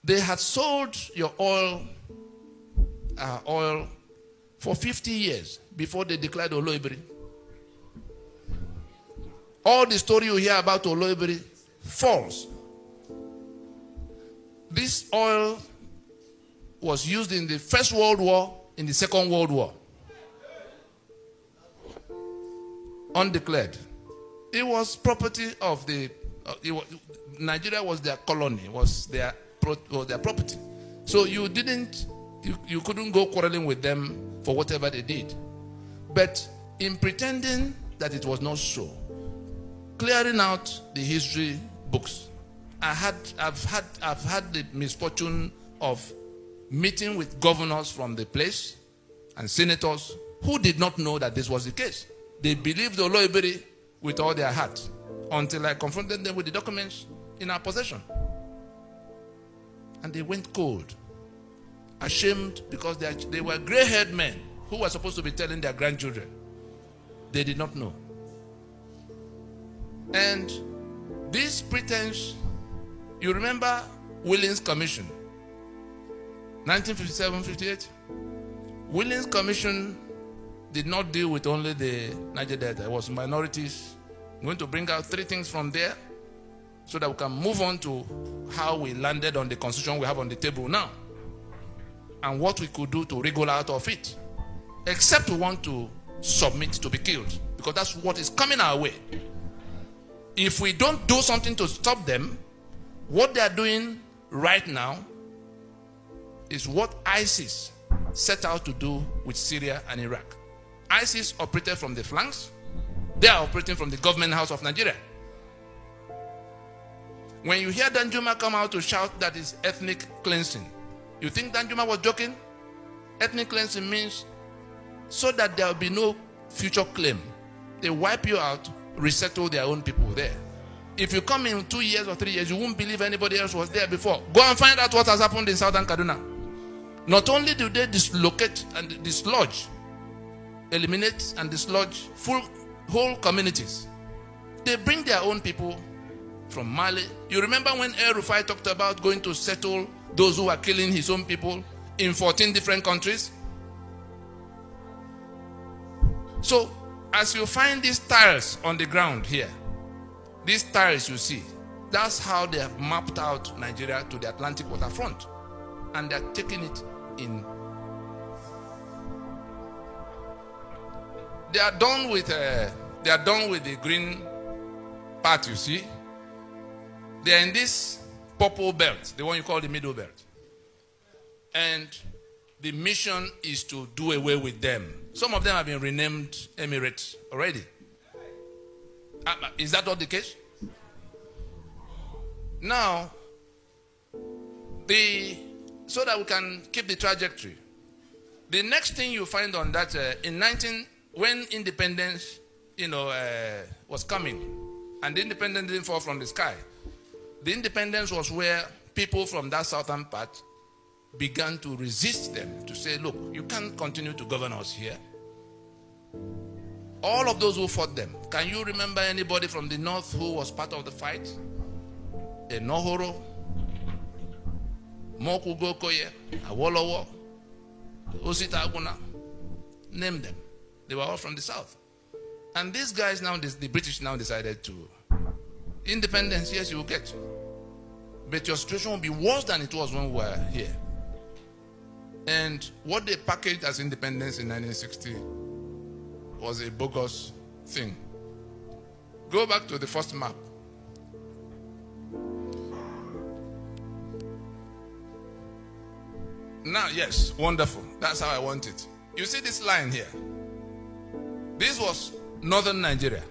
They had sold your oil for 50 years before they declared Oloibiri. All the story you hear about Oloibiri, false. This oil was used in the First World War, in the Second World War. Undeclared. It was property of the, Nigeria was their colony, was their property. So you couldn't go quarreling with them for whatever they did. But in pretending that it was not so, clearing out the history books, I've had the misfortune of meeting with governors from the place and senators who did not know that this was the case. They believed Oloibiri with all their heart until I confronted them with the documents in our possession. And they went cold, ashamed, because they were gray-haired men who were supposed to be telling their grandchildren. They did not know. And this pretense, you remember Willings Commission, 1957-58? Willings Commission did not deal with only the Niger Delta. It was minorities. I'm going to bring out 3 things from there so that we can move on to how we landed on the constitution we have on the table now and what we could do to wriggle out of it, except we want to submit to be killed, because that's what is coming our way. If we don't do something to stop them, what they are doing right now is what ISIS set out to do with Syria and Iraq. ISIS operated from the flanks. They are operating from the government house of Nigeria. When you hear Danjuma come out to shout that it's ethnic cleansing, you think Danjuma was joking? Ethnic cleansing means so that there will be no future claim. They wipe you out, resettle their own people there. If you come in 2 years or 3 years, you won't believe anybody else was there before. Go and find out what has happened in Southern Kaduna. Not only do they dislocate and dislodge, eliminate and dislodge whole communities, they bring their own people from Mali. You remember when El Rufai talked about going to settle those who are killing his own people in 14 different countries? So, as you find these tiles on the ground here, these tiles you see, that's how they have mapped out Nigeria to the Atlantic waterfront. And they're taking it in. They are done with the green part, you see. They are in this purple belt, the one you call the middle belt. And the mission is to do away with them. Some of them have been renamed Emirates already. Is that not the case? Now, so that we can keep the trajectory, the next thing you find on that, when independence, was coming, and the independence didn't fall from the sky. The independence was where people from that southern part began to resist them, to say, look, you can't continue to govern us here. All of those who fought them, can you remember anybody from the north who was part of the fight? Enohoro, Mokugokoye, Awolowo, Osita Aguna, name them. They were all from the south. And these guys now, the British now decided to, independence, yes, you will get. But your situation will be worse than it was when we were here. And what they packaged as independence in 1960 was a bogus thing. Go back to the first map. Now, yes, wonderful. That's how I want it. You see this line here? This was northern Nigeria.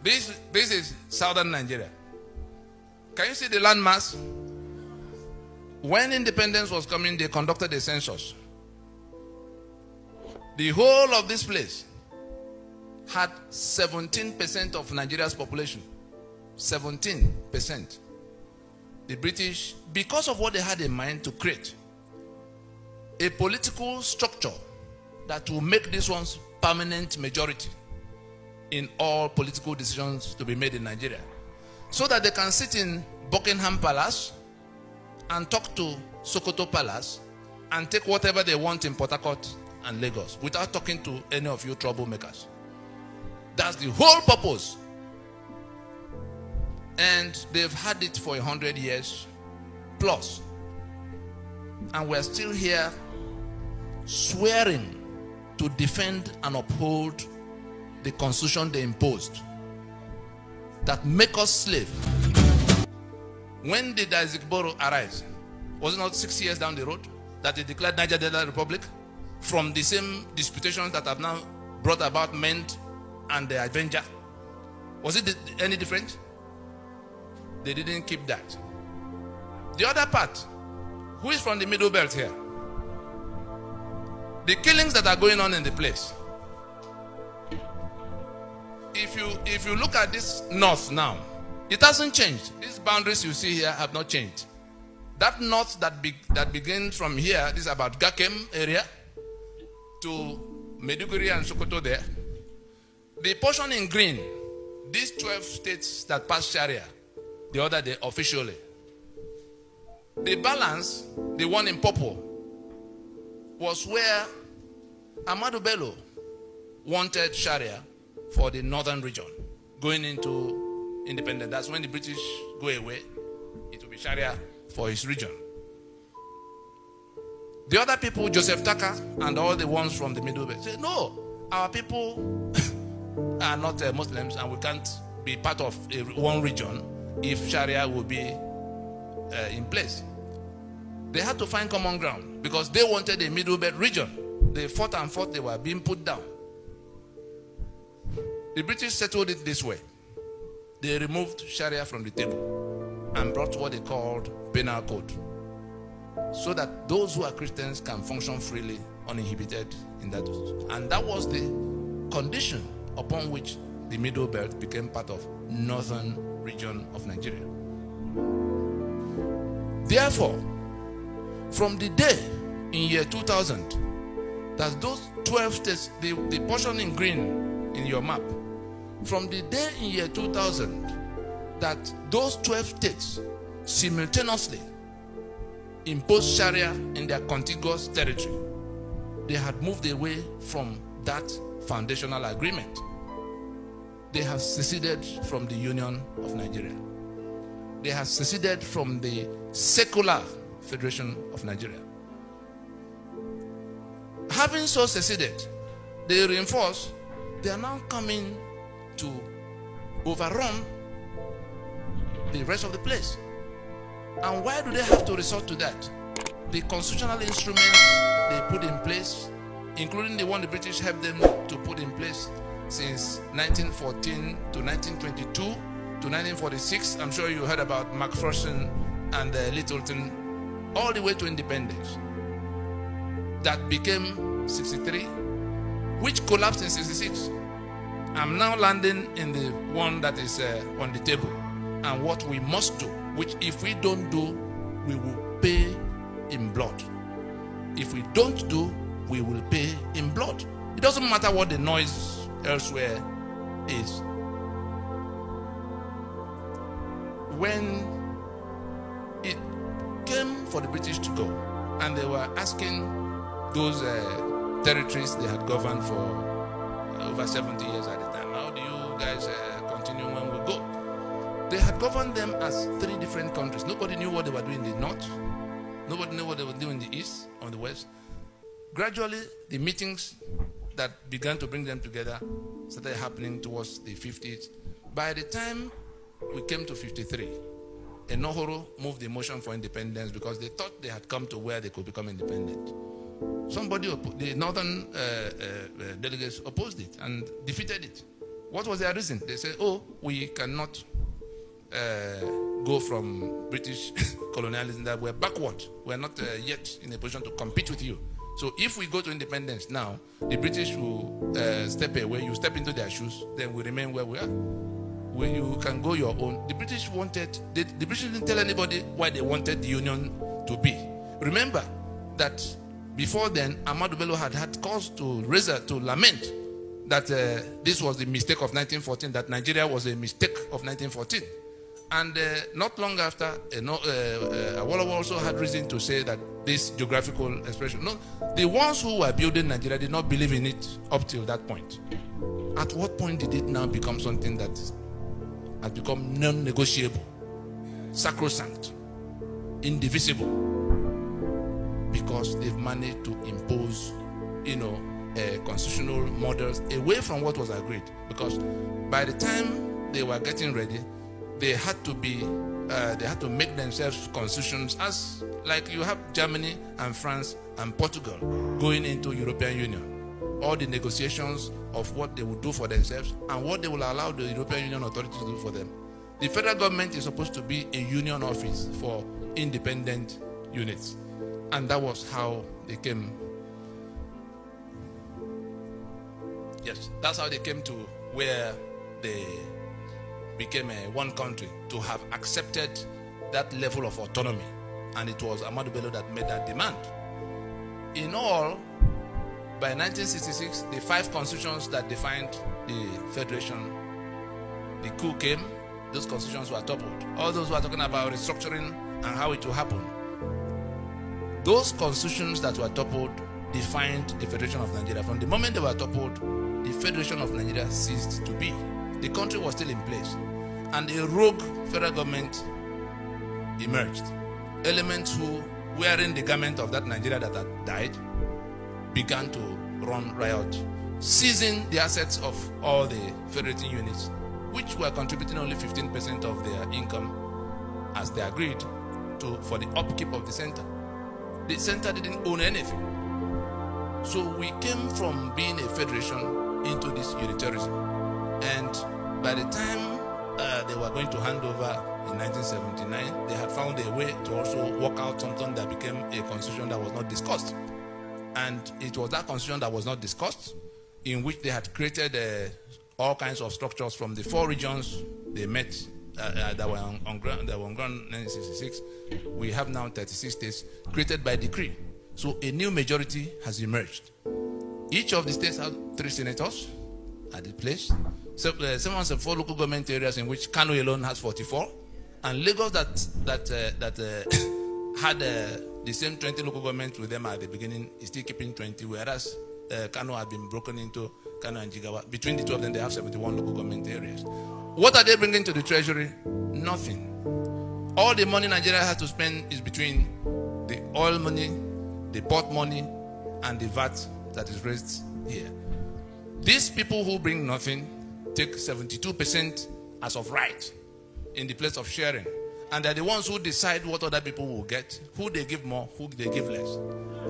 This is southern Nigeria. Can you see the landmass? When independence was coming, they conducted a census. The whole of this place had 17% of Nigeria's population. 17%. The British, because of what they had in mind to create, a political structure that will make this one's permanent majority in all political decisions to be made in Nigeria, so that they can sit in Buckingham Palace and talk to Sokoto Palace and take whatever they want in Port Harcourt and Lagos without talking to any of you troublemakers. That's the whole purpose. And they've had it for 100 years plus. And we're still here swearing to defend and uphold the constitution they imposed that make us slave. When did Isaac Boro arise? Was it not 6 years down the road that they declared Niger Delta Republic from the same disputations that have now brought about Ment and the Avenger? Was it any different? They didn't keep that. The other part, who is from the Middle Belt here? The killings that are going on in the place. If you look at this north now, it hasn't changed. These boundaries you see here have not changed. That north that begins from here, this is about Gakem area to Maiduguri and Sokoto there. The portion in green, these 12 states that passed Sharia the other day officially. The balance, the one in purple, was where Ahmadu Bello wanted Sharia for the northern region, going into independence. That's when the British go away, it will be Sharia for his region. The other people, Joseph Tucker and all the ones from the Middle Belt, say, no, our people are not Muslims and we can't be part of one region if Sharia will be in place. They had to find common ground because they wanted a Middle Belt region. They fought and fought, they were being put down. The British settled it this way. They removed Sharia from the table and brought what they called penal code, so that those who are Christians can function freely, uninhibited in that. And that was the condition upon which the Middle Belt became part of northern region of Nigeria. Therefore, from the day in year 2000 that those 12 states, the portion in green in your map, from the day in year 2000 that those 12 states simultaneously imposed Sharia in their contiguous territory, they had moved away from that foundational agreement. They have seceded from the Union of Nigeria. They have seceded from the secular Federation of Nigeria. Having so seceded, they reinforce, they are now coming to overrun the rest of the place. And why do they have to resort to that? The constitutional instruments they put in place, including the one the British helped them to put in place since 1914 to 1922 to 1946. I'm sure you heard about McPherson and Littleton, all the way to independence. That became 63, which collapsed in 66. I'm now landing in the one that is on the table, and what we must do, which if we don't do, we will pay in blood. If we don't do, we will pay in blood. It doesn't matter what the noise elsewhere is. When it came for the British to go, and they were asking those territories they had governed for over 70 years at the time, how do you guys continue when we go? They had governed them as 3 different countries. Nobody knew what they were doing in the north. Nobody knew what they were doing in the east or the west. Gradually, the meetings that began to bring them together started happening towards the 50s. By the time we came to 53, Enohoro moved the motion for independence because they thought they had come to where they could become independent. Somebody, the northern delegates opposed it and defeated it. What was their reason? They said, oh, we cannot go from British colonialism, that we're backward. We're not yet in a position to compete with you. So if we go to independence now, the British will step away, you step into their shoes, then we remain where we are. When you can go your own. The British wanted, the British didn't tell anybody why they wanted the Union to be. Remember that before then, Ahmadu Bello had cause to lament that this was the mistake of 1914, that Nigeria was a mistake of 1914. And not long after, Awolowo also had reason to say that this geographical expression, no, the ones who were building Nigeria did not believe in it up till that point. At what point did it now become something that has become non-negotiable, sacrosanct, indivisible? Because they've managed to impose, constitutional models away from what was agreed. Because by the time they were getting ready, they had to make themselves constitutions, as like you have Germany and France and Portugal going into European Union. All the negotiations of what they will do for themselves and what they will allow the European Union authorities to do for them. The federal government is supposed to be a union office for independent units. And that was how they came. Yes, that's how they came to where they became one country, to have accepted that level of autonomy. And it was Ahmadu Bello that made that demand. In all, by 1966, the 5 constitutions that defined the federation, the coup came, those constitutions were toppled. All those who are talking about restructuring and how it will happen, those constitutions that were toppled defined the Federation of Nigeria. From the moment they were toppled, the Federation of Nigeria ceased to be. The country was still in place. And a rogue federal government emerged. Elements who, wearing the garment of that Nigeria that had died, began to run riot, seizing the assets of all the federating units, which were contributing only 15% of their income, as they agreed to, for the upkeep of the center. The center didn't own anything. So we came from being a federation into this unitarism. And by the time they were going to hand over in 1979, they had found a way to also work out something that became a constitution that was not discussed. And it was that constitution that was not discussed, in which they had created all kinds of structures from the 4 regions they met that were on ground in 1966. We have now 36 states created by decree. So a new majority has emerged. Each of the states have 3 senators at the place. So 704 local government areas, in which Kano alone has 44, and Lagos that had the same 20 local governments with them at the beginning is still keeping 20, whereas Kano had been broken into Kano and Jigawa. Between the two of them, they have 71 local government areas. What are they bringing to the treasury? Nothing. All the money Nigeria has to spend is between the oil money, the port money, and the VAT that is raised here. These people who bring nothing take 72% as of right in the place of sharing. And they're the ones who decide what other people will get, who they give more, who they give less.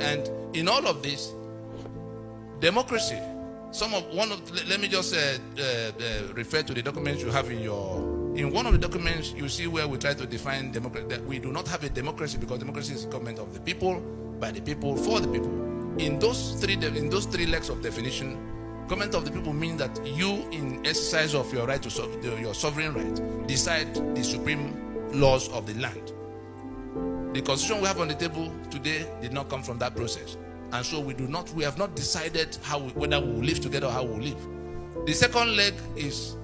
And in all of this, democracy, let me just refer to the documents you have in one of the documents. You see where we try to define democracy, that we do not have a democracy, because democracy is government of the people, by the people, for the people. In those three legs of definition, government of the people means that you, in exercise of your right to your sovereign right, decide the supreme laws of the land. The constitution we have on the table today did not come from that process. And so we have not decided whether we will live together or how we will live. The second leg is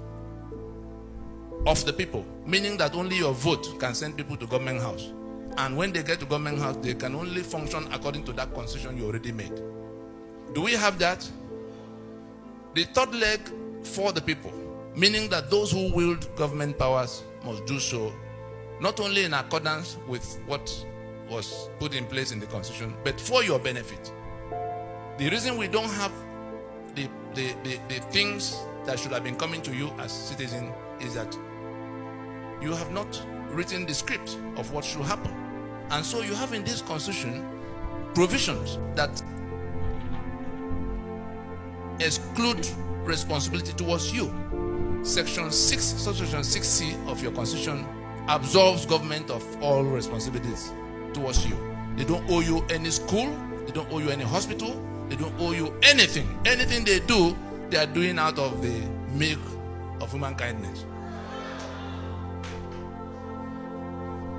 of the people, meaning that only your vote can send people to government house. And when they get to government house, they can only function according to that constitution you already made. Do we have that? The third leg, for the people, meaning that those who wield government powers must do so not only in accordance with what was put in place in the constitution, but for your benefit. The reason we don't have the things that should have been coming to you as citizens is that you have not written the script of what should happen. And so you have in this constitution provisions that exclude responsibility towards you. Section 6, subsection 6C of your constitution absolves government of all responsibilities towards you. They don't owe you any school, they don't owe you any hospital, they don't owe you anything. Anything they do, they are doing out of the milk of human kindness.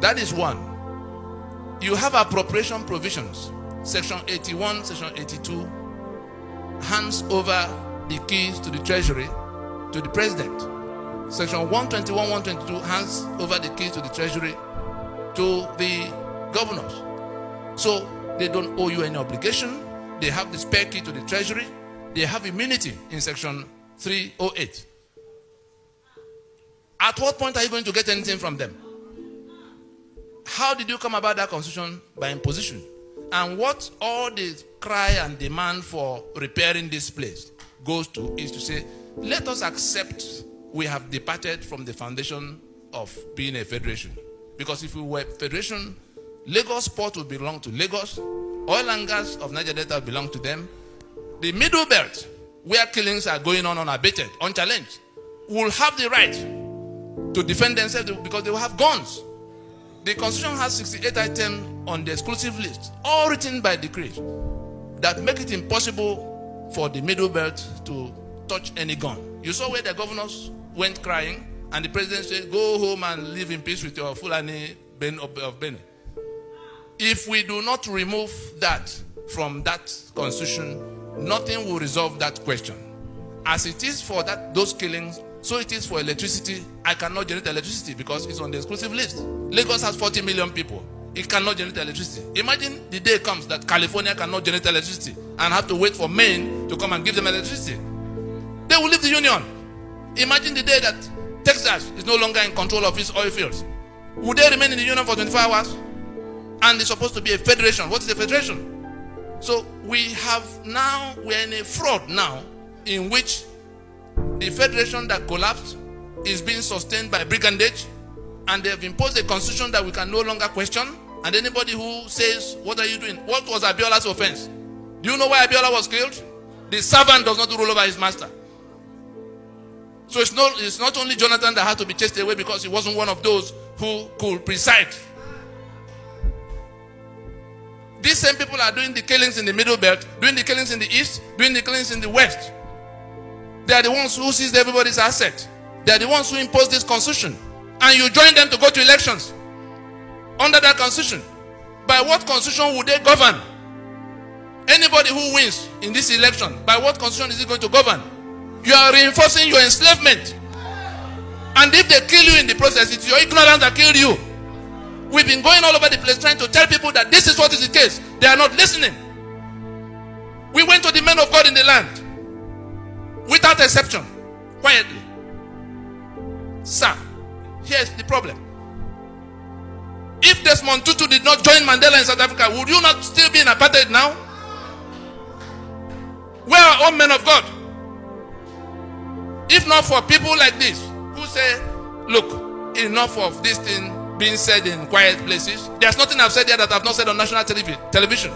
That is one. You have appropriation provisions. Section 81, section 82 hands over the keys to the treasury to the president. Section 121, 122 hands over the keys to the treasury to the governors. So they don't owe you any obligation. They have the spare key to the treasury. They have immunity in section 308. At what point are you going to get anything from them? How did you come about that constitution? By imposition. And what all the cry and demand for repairing this place goes to is to say, let us accept we have departed from the foundation of being a federation. Because if we were a federation, Lagos Port would belong to Lagos, oil and gas of Niger Delta would belong to them. The middle belt, where killings are going on unabated, unchallenged, will have the right to defend themselves because they will have guns. The constitution has 68 items on the exclusive list, all written by decree, that make it impossible for the middle belt to touch any gun. You saw where the governors went crying, and the president said, go home and live in peace with your Fulani of Benin. If we do not remove that from that constitution, nothing will resolve that question. As it is for those killings, so it is for electricity. I cannot generate electricity because it's on the exclusive list. Lagos has 40 million people. It cannot generate electricity. Imagine the day comes that California cannot generate electricity and have to wait for Maine to come and give them electricity. They will leave the union. Imagine the day that Texas is no longer in control of its oil fields. Would they remain in the union for 24 hours? And it's supposed to be a federation. What is a federation? So we are in a fraud now in which the federation that collapsed is being sustained by brigandage, and they have imposed a constitution that we can no longer question. And anybody who says, what are you doing? What was Abiola's offense? Do you know why Abiola was killed? The servant does not rule over his master. So it's not only Jonathan that had to be chased away because he wasn't one of those who could preside. These same people are doing the killings in the middle belt, doing the killings in the east, doing the killings in the west. They are the ones who seized everybody's asset. They are the ones who imposed this constitution. And you join them to go to elections under that constitution. By what constitution would they govern? Anybody who wins in this election, by what constitution is it going to govern? You are reinforcing your enslavement. And if they kill you in the process, it's your ignorance that killed you. We've been going all over the place trying to tell people that this is what is the case. They are not listening. We went to the men of God in the land, without exception, quietly. Sir, here's the problem. If Desmond Tutu did not join Mandela in South Africa, would you not still be in apartheid now? Where are all men of God? If not for people like this, who say, look, enough of this thing being said in quiet places. There's nothing I've said here that I've not said on national television.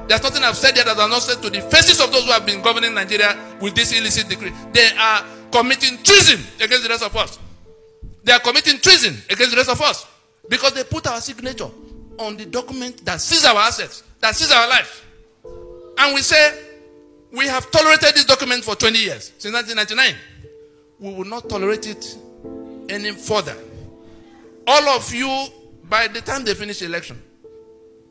There's nothing I've said here that I've not said to the faces of those who have been governing Nigeria with this illicit decree. They are committing treason against the rest of us. They are committing treason against the rest of us because they put our signature on the document that sees our assets, that sees our lives. And we say, we have tolerated this document for 20 years, since 1999. We will not tolerate it any further. All of you, by the time they finish the election,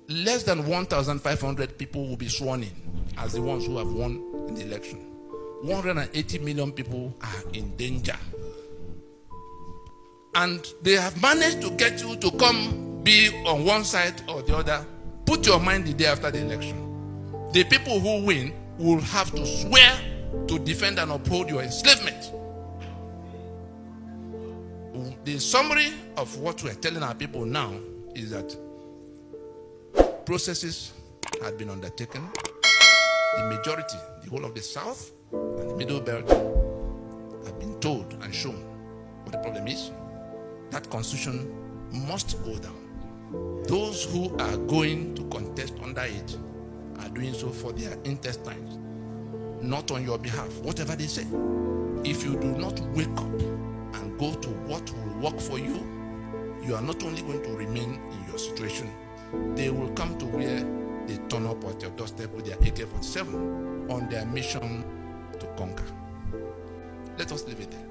less than 1,500 people will be sworn in as the ones who have won in the election. 180 million people are in danger. And they have managed to get you to come be on one side or the other. Put your mind the day after the election. The people who win will have to swear to defend and uphold your enslavement. The summary of what we are telling our people now is that processes had been undertaken. The majority, the whole of the South and the Middle Belt, have been told and shown what the problem is. That constitution must go down. Those who are going to contest under it are doing so for their intestines, not on your behalf, whatever they say. If you do not wake up and go to what will work for you, you are not only going to remain in your situation, they will come to where they turn up at your doorstep with their AK-47 on their mission to conquer. Let us leave it there.